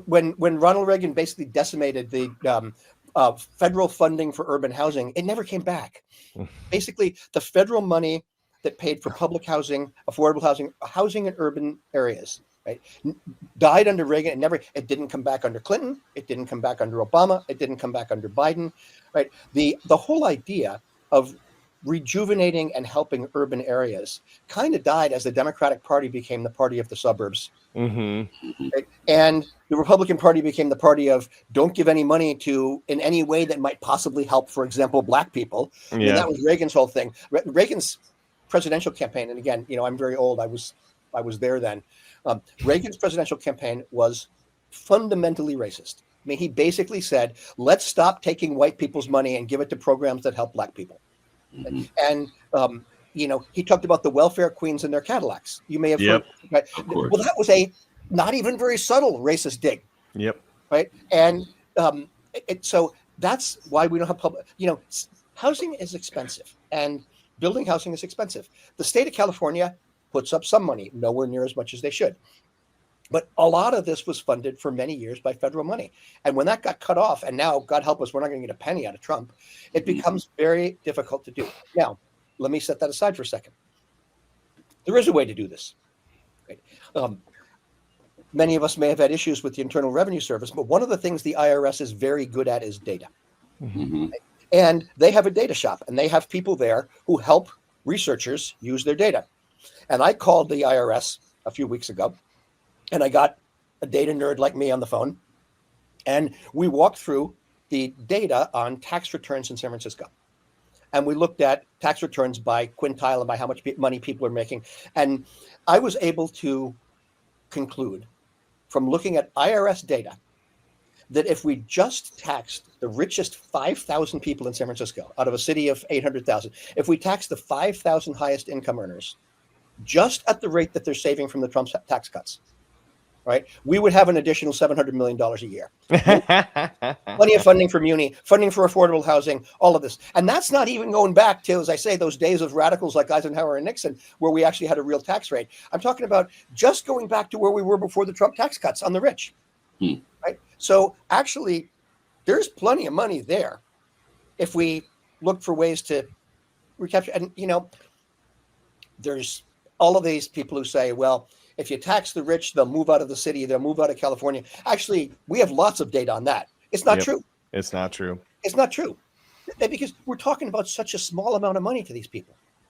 when Ronald Reagan basically decimated the federal funding for urban housing, it never came back. Basically, the federal money that paid for public housing, affordable housing in urban areas, right, died under Reagan. It didn't come back under Clinton. It didn't come back under Obama. It didn't come back under Biden, right? The whole idea of rejuvenating and helping urban areas kind of died as the Democratic Party became the party of the suburbs. Mm-hmm. Right? And the Republican Party became the party of don't give any money to in any way that might possibly help, for example, black people. I mean, that was Reagan's whole thing. Reagan's presidential campaign, and again, I'm very old. I was there then. Reagan's presidential campaign was fundamentally racist. I mean, he basically said, let's stop taking white people's money and give it to programs that help black people. Mm-hmm. And, he talked about the welfare queens and their Cadillacs. You may have heard, right? Well, that was a not even very subtle racist dig. Yep. Right. And so that's why we don't have public, housing is expensive and building housing is expensive. The state of California puts up some money, nowhere near as much as they should. But a lot of this was funded for many years by federal money. And when that got cut off, and now, God help us, we're not going to get a penny out of Trump, it becomes very difficult to do. Now, let me set that aside for a second. There is a way to do this. Right? Many of us may have had issues with the Internal Revenue Service, but one of the things the IRS is very good at is data. Mm-hmm. Right? And they have a data shop, and they have people there who help researchers use their data. And I called the IRS a few weeks ago, and I got a data nerd like me on the phone, and we walked through the data on tax returns in San Francisco. And we looked at tax returns by quintile and by how much money people are making. And I was able to conclude from looking at IRS data that if we just taxed the richest 5,000 people in San Francisco out of a city of 800,000, if we taxed the 5,000 highest income earners just at the rate that they're saving from the Trump tax cuts, right, we would have an additional $700 million a year. Plenty of funding for muni, funding for affordable housing, all of this. And that's not even going back to, as I say, those days of radicals like Eisenhower and Nixon, where we actually had a real tax rate. I'm talking about just going back to where we were before the Trump tax cuts on the rich. Right? So actually, there's plenty of money there if we look for ways to recapture. And, there's all of these people who say, well, if you tax the rich, they'll move out of the city, they'll move out of California. Actually, we have lots of data on that. It's not true. It's not true. It's not true. Because we're talking about such a small amount of money to these people.